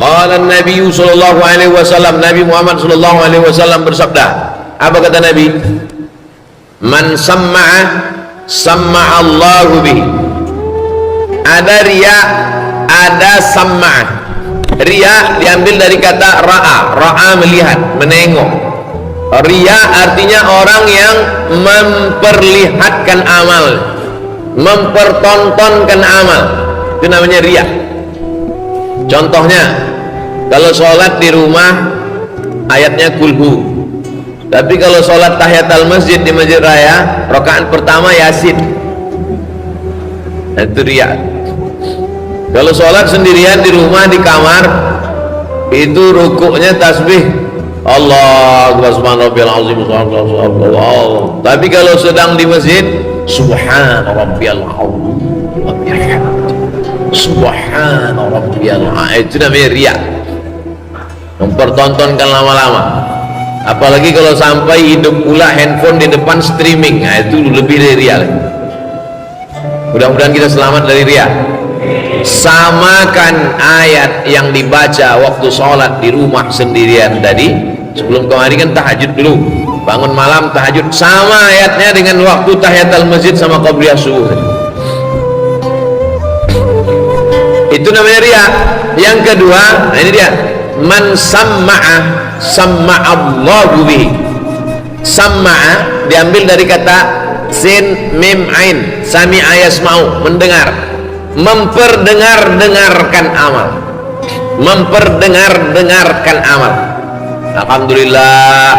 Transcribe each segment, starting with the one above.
Qala Nabi sallallahu alaihi wasallam, Nabi Muhammad sallallahu alaihi wasallam bersabda, apa kata Nabi? Man samma'a samma'a Allahu bihi. Ada riya, ada samma'a. Riya diambil dari kata ra'a, ra'a melihat, menengok. Riya artinya orang yang memperlihatkan amal, mempertontonkan amal, itu namanya riya. Contohnya, kalau sholat di rumah ayatnya kulhu, tapi kalau sholat tahiyatul masjid di masjid raya rakaat pertama yasin, itu riya. Kalau sholat sendirian di rumah di kamar itu rukuknya tasbih Allah subhanarabbiyal azim, tapi kalau sedang di masjid subhanarabbiyal azim, subhanarabbiyal azim, itu namanya riya, mempertontonkan lama-lama. Apalagi kalau sampai hidup pula handphone di depan streaming, nah itu lebih dari riya. Mudah-mudahan kita selamat dari riya. Samakan ayat yang dibaca waktu sholat di rumah sendirian tadi, sebelum kemarin kan tahajud dulu, bangun malam tahajud, sama ayatnya dengan waktu tahiyatul masjid sama qabliyah subuh. Itu namanya riya. Yang kedua, nah ini dia, man samma'a samma'allahu bihi. Samma'a diambil dari kata sin mim ain, sami'a yasma'u, mendengar, memperdengar-dengarkan amal, memperdengar-dengarkan amal. Alhamdulillah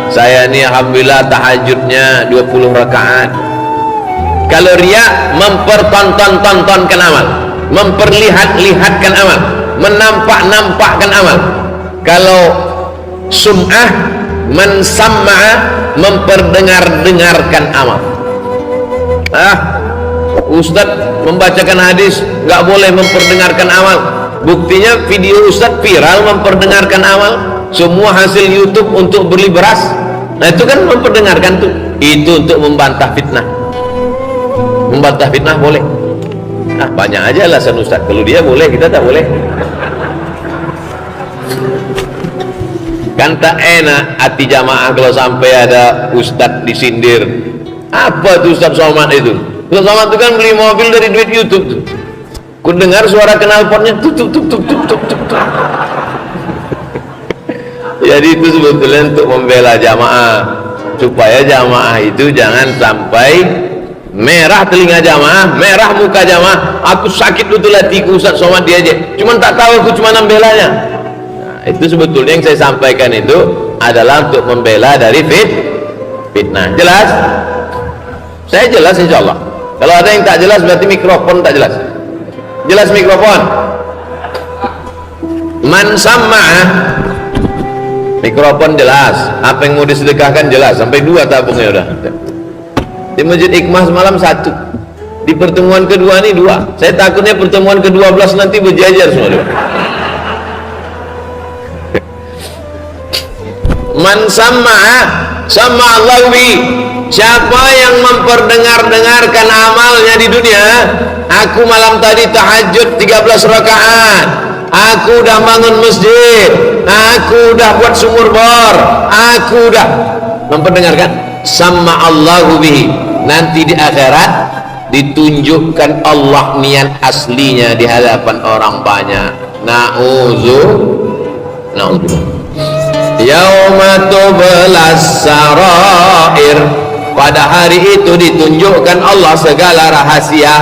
saya ini alhamdulillah tahajudnya 20 rakaat. Kalau riya mempertonton-tontonkan amal, memperlihat-lihatkan amal, menampak-nampakkan amal. Kalau sum'ah, man samma'a, memperdengar-dengarkan amal. Ustadz membacakan hadis nggak boleh memperdengarkan amal, buktinya video Ustadz viral memperdengarkan amal, semua hasil YouTube untuk beli beras. Nah itu kan memperdengarkan tuh, itu untuk membantah fitnah. Membantah fitnah boleh. Nah banyak aja alasan Ustadz, kalau dia boleh kita tak boleh. Kan tak enak hati jamaah kalau sampai ada Ustadz disindir. Apa tuh Ustadz Somad itu? Ustadz Somad itu kan beli mobil dari duit YouTube tuh. Ku dengar suara knalpotnya tuk tuk tuk tuk tuk tuk tuk. Jadi itu sebetulnya untuk membela jamaah, supaya jamaah itu jangan sampai merah telinga jamaah, merah muka jamaah. Aku sakit betul hatiku Ustadz Somad dia aja, cuman tak tahu aku cuma membelanya. Nah, itu sebetulnya yang saya sampaikan itu adalah untuk membela dari fitnah. Jelas? Saya jelas insya Allah. Kalau ada yang tak jelas berarti mikrofon tak jelas. Jelas mikrofon? Man samma'a, mikrofon jelas. Apa yang mau disedekahkan jelas. Sampai 2 tabungnya udah. Di Masjid Hikmah semalam 1. Di pertemuan kedua ini 2. Saya takutnya pertemuan ke-12 nanti berjajar semua. Man samma'a samma'allahu bihi. Siapa yang memperdengar-dengarkan amalnya di dunia, aku malam tadi tahajud 13 rakaat, aku udah bangun masjid, aku udah buat sumur bor, aku udah memperdengarkan, samma'allahu bihi. Nanti di akhirat ditunjukkan Allah niat aslinya di hadapan orang banyak. Na'udzubillah. Yauma tublas sarair, pada hari itu ditunjukkan Allah segala rahasia.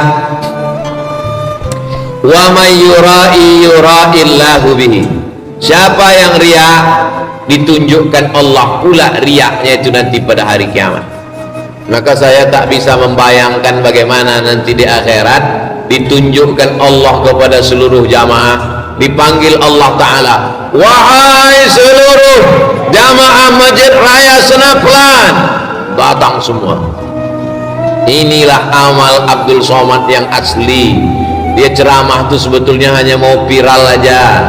Wa may yura'i yura'illahu bihi. Siapa yang riya, ditunjukkan Allah pula riaknya itu nanti pada hari kiamat. Maka saya tak bisa membayangkan bagaimana nanti di akhirat ditunjukkan Allah kepada seluruh jamaah. Dipanggil Allah Ta'ala, wahai seluruh jamaah Masjid Raya Senaplan, datang semua. Inilah amal Abdul Somad yang asli. Dia ceramah itu sebetulnya hanya mau viral aja,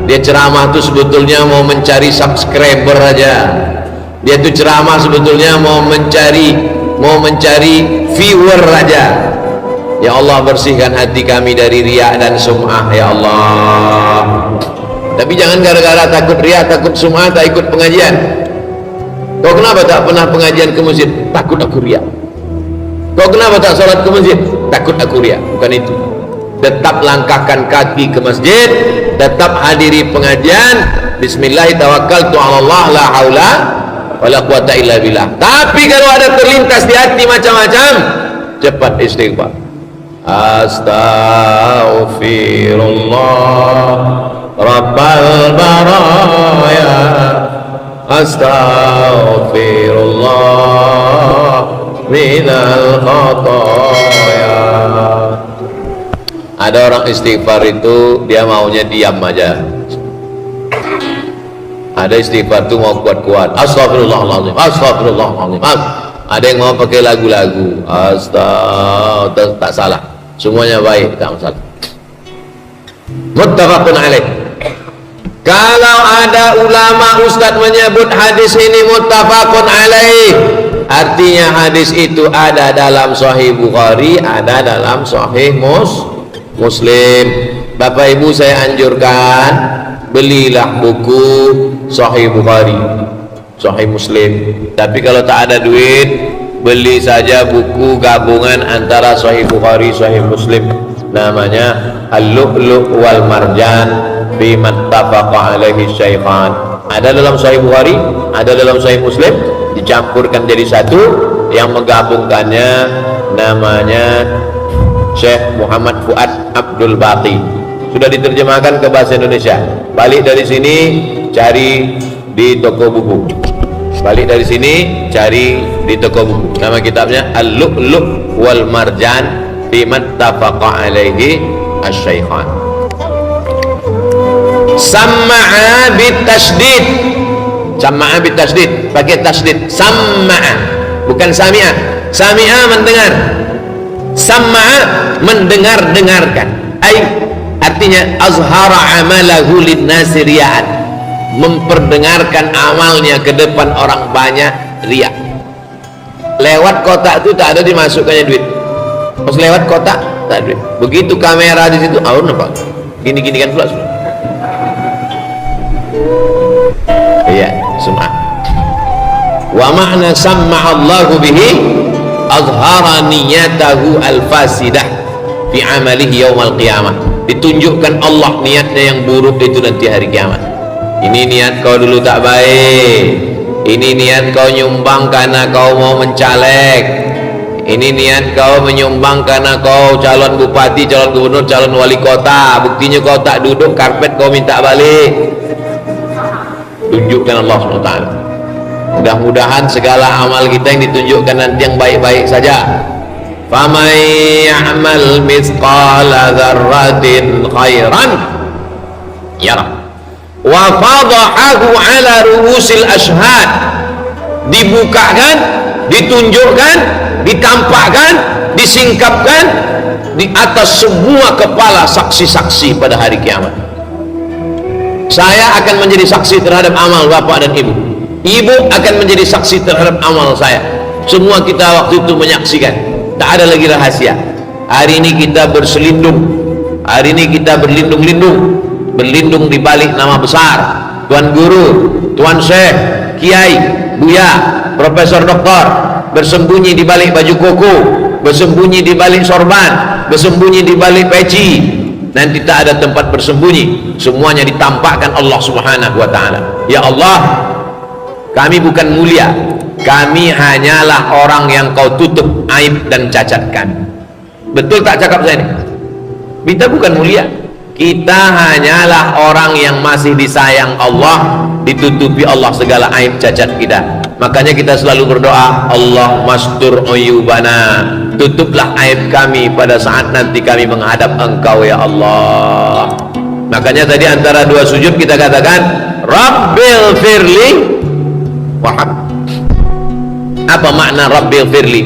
Dia ceramah tuh sebetulnya mau mencari subscriber aja. Dia tuh ceramah sebetulnya mau mencari viewer aja. Ya Allah, bersihkan hati kami dari riya dan sum'ah ya Allah. Tapi jangan gara-gara takut riya, takut sum'ah tak ikut pengajian. Kau kenapa tak pernah pengajian ke masjid? Takut aku riya. Kau kenapa tak salat ke masjid? Takut aku riya. Bukan itu. Tetap langkahkan kaki ke masjid, tetap hadiri pengajian. Bismillah tawakkaltu 'ala Allah, la haula wala quwata illa billah. Tapi kalau ada terlintas di hati macam-macam, cepat istighfar. Astaghfirullah Rabbal baraya, astaghfirullah minal khataya. Ada orang istighfar itu dia maunya diam aja. Ada istighfar itu mau kuat-kuat, astagfirullahaladzim, astagfirullahaladzim. Ada yang mau pakai lagu-lagu, astagfirullah, tak salah, semuanya baik, tak masalah. Muttafaqun alaih. Kalau ada ulama ustadz menyebut hadis ini muttafaqun alaih, artinya hadis itu ada dalam Sahih Bukhari, ada dalam Sahih Muslim. Bapak Ibu, saya anjurkan belilah buku Sahih Bukhari, Sahih Muslim. Tapi kalau tak ada duit, beli saja buku gabungan antara Sahih Bukhari, Sahih Muslim. Namanya Al-Lu'lu' wal Marjan fi mattafaqa alaihi syaikhan. Ada dalam Sahih Bukhari, ada dalam Sahih Muslim, dicampurkan jadi satu. Yang menggabungkannya namanya Syekh Muhammad Fuad Abdul Baqi. Sudah diterjemahkan ke bahasa Indonesia. Balik dari sini cari di toko buku. Balik dari sini cari di toko buku. Nama kitabnya Al-Lu'lu' wal Marjan fi mattafaqa alaihi asy-syaikhan. Samma'a bitasydid. Samma'a bitasydid, pakai tasydid. Samma'a, bukan sami'a. Sami'a mendengar. Samma'a mendengar-dengarkan. Artinya azhara amalahu linnasi riya'an, memperdengarkan amalnya ke depan orang banyak riya. Lewat kotak itu tak ada dimasukkannya duit. Pas lewat kotak tak ada duit. Begitu kamera di situ, nampak gini-gini kan pula semua. Iya, sum'ah. Wa ma'na samma'allahu bihi azhara niyatahu al-fasidah fi amalihi yaumal qiyamah. Ditunjukkan Allah niatnya yang buruk itu nanti hari kiamat. Ini niat kau dulu tak baik, ini niat kau nyumbang karena kau mau mencaleg, ini niat kau menyumbang karena kau calon bupati, calon gubernur, calon wali kota. Buktinya kau tak duduk karpet, kau minta balik. Tunjukkan Allah SWT. Mudah-mudahan segala amal kita yang ditunjukkan nanti yang baik-baik saja. Faman ya'mal mithqala dzarratin khairan yarah wa fadahahu ala ru'usil ashhad. Dibukakan, ditunjukkan, ditampakkan, disingkapkan di atas semua kepala saksi-saksi pada hari kiamat. Saya akan menjadi saksi terhadap amal bapak dan ibu, ibu akan menjadi saksi terhadap amal saya. Semua kita waktu itu menyaksikan. Tak ada lagi rahasia. Hari ini kita berselindung, hari ini kita berlindung-lindung, berlindung di balik nama besar Tuan Guru, Tuan Syekh, Kiai, Buya, Profesor Doktor. Bersembunyi di balik baju koko, bersembunyi di balik sorban, bersembunyi di balik peci. Nanti tak ada tempat bersembunyi, semuanya ditampakkan Allah Subhanahu wa ta'ala. Ya Allah, kami bukan mulia, kami hanyalah orang yang kau tutup aib dan cacatkan. Betul tak cakap saya ini? Kita bukan mulia, kita hanyalah orang yang masih disayang Allah, ditutupi Allah segala aib cacat kita. Makanya kita selalu berdoa, Allah mastur uyubana, tutuplah aib kami pada saat nanti kami menghadap Engkau ya Allah. Makanya tadi antara dua sujud kita katakan Rabbil firli wahab. Apa makna Rabbil firli?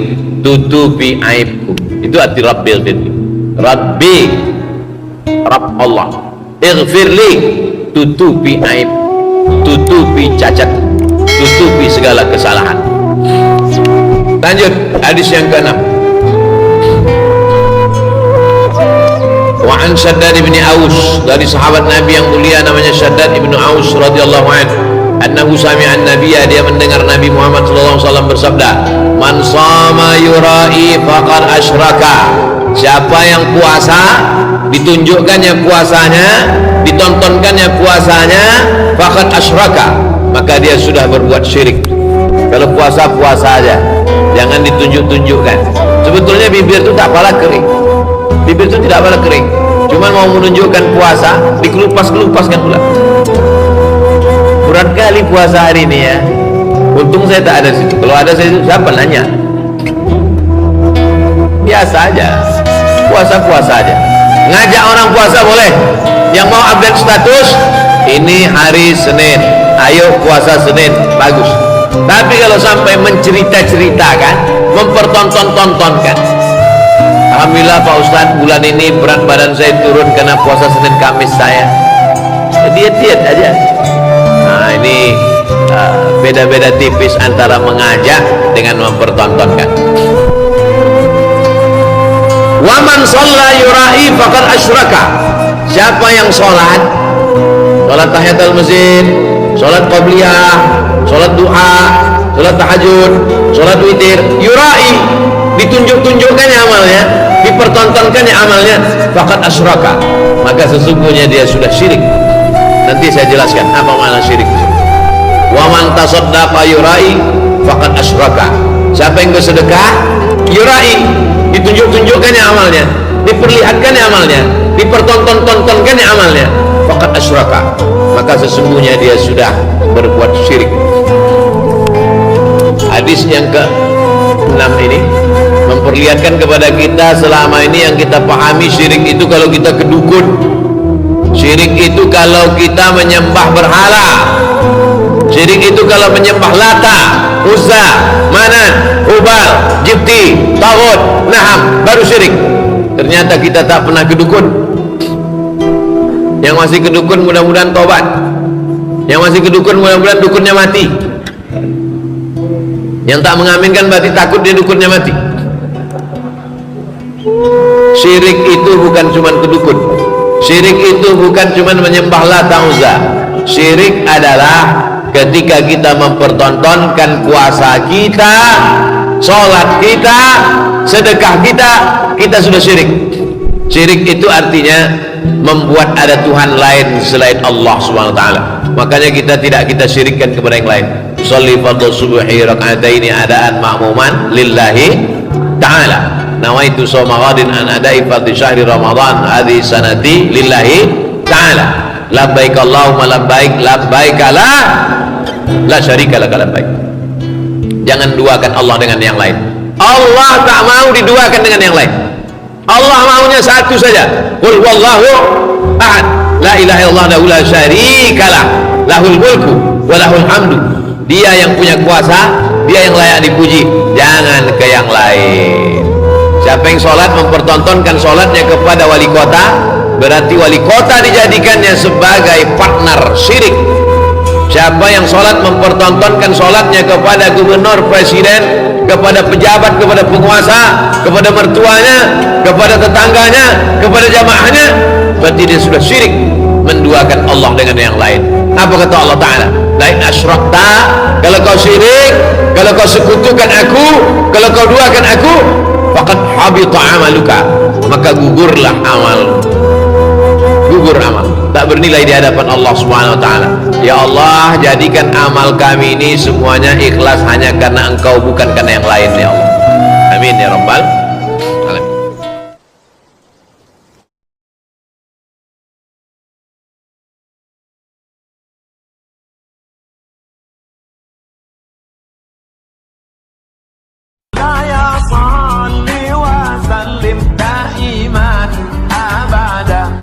Tutupi aibku. Itu arti Rabbil firli. Rabbi, Rabb Allah. Ighfirli, tutupi aib, tutupi cacat, tutupi segala kesalahan. Lanjut hadis yang ke-6. Wa an Shaddad bin Aus, dari sahabat Nabi yang mulia namanya Shaddad bin Aus radhiyallahu anhu, annahu sami'a an-nabiyya, dia mendengar Nabi Muhammad sallallahu alaihi wasallam bersabda, man shama yura'i faqad asyraka, siapa yang puasa ditunjukkannya puasanya, ditontonkannya puasanya, faqad asyraka, maka dia sudah berbuat syirik. Kalau puasa, puasa aja, jangan ditunjuk-tunjukkan. Sebetulnya bibir itu tak pala kering, bibir itu tidak pala kering, cuma mau menunjukkan puasa, dikelupas-kelupaskan pula. Berat kali puasa hari ini ya. Untung saya tak ada situ. Kalau ada saya, siapa nanya? Biasa aja, puasa-puasa aja. Ngajak orang puasa boleh. Yang mau update status, ini hari Senin, ayo puasa Senin, bagus. Tapi kalau sampai mencerita-ceritakan, mempertonton-tontonkan, alhamdulillah Pak Ustadz, bulan ini berat badan saya turun karena puasa Senin Kamis saya, diet-diet aja. Nah ini beda-beda tipis antara mengajak dengan mempertontonkan. Waman shalla yura'i faqad asyraka, siapa yang sholat tahiyatul masjid, sholat qabliyah, sholat duha, sholat tahajud, sholat witir, yura'i, ditunjuk-tunjukkannya amalnya, dipertontonkannya amalnya, faqad asyraka, maka sesungguhnya dia sudah syirik. Nanti saya jelaskan apa makna syirik. Wa man tasaddaqa yura'i faqad asyraka, siapa yang bersedekah yura'i, ditunjuk-tunjukkannya amalnya, diperlihatkannya amalnya, dipertonton-tontonkannya amalnya, faqad asyraka, maka sesungguhnya dia sudah berbuat syirik. Hadis yang ke-6 ini memperlihatkan kepada kita selama ini yang kita pahami syirik itu kalau kita ke dukun, syirik itu kalau kita menyembah berhala, syirik itu kalau menyembah Lata, Uzza, Manan, Hubal, Jibti, Taghut, Naham, baru syirik. Ternyata kita tak pernah ke dukun. Yang masih ke dukun mudah-mudahan tobat. Yang masih ke dukun mudah-mudahan dukunnya mati. Yang tak mengaminkan berarti takut dia dukunnya mati. Syirik itu bukan cuma ke dukun. Syirik itu bukan cuma menyembah Lata, Uzza. Syirik adalah ketika kita mempertontonkan puasa kita, sholat kita, sedekah kita, kita sudah syirik. Syirik itu artinya membuat ada Tuhan lain selain Allah Subhanahu wa taala. Makanya kita syirikkan kepada yang lain. Sholli fardhu subhi rak'ataini adaan ma'muman lillahi ta'ala. Nawaitu shauma ghadin an adai fardhi syahri Ramadan hadhihi sanati lillahi ta'ala. Labbaik Allahumma labbaik, labbaik la syarika lak labbaik. Jangan duakan Allah dengan yang lain. Allah tak mau diduakan dengan yang lain. Allah maunya satu saja. Qul huwallahu ahad, la ilaha illallah la syarikalah, lahul mulku wa lahul hamdu. Dia yang punya kuasa, dia yang layak dipuji, jangan ke yang lain. Siapa yang sholat mempertontonkan sholatnya kepada wali kota, berarti wali kota dijadikannya sebagai partner syirik. Siapa yang sholat mempertontonkan sholatnya kepada gubernur, presiden, kepada pejabat, kepada penguasa, kepada mertuanya, kepada tetangganya, kepada jamaahnya, berarti dia sudah syirik, menduakan Allah dengan yang lain. Apa kata Allah Ta'ala? Lain asyrakta, kalau kau syirik, kalau kau sekutukan aku, kalau kau duakan aku, faqad habita amaluka, maka gugurlah amal, gugur amal, tak bernilai di hadapan Allah Subhanahu wa taala. Ya Allah, jadikan amal kami ini semuanya ikhlas hanya karena Engkau, bukan karena yang lain ya Allah. Amin ya rabbal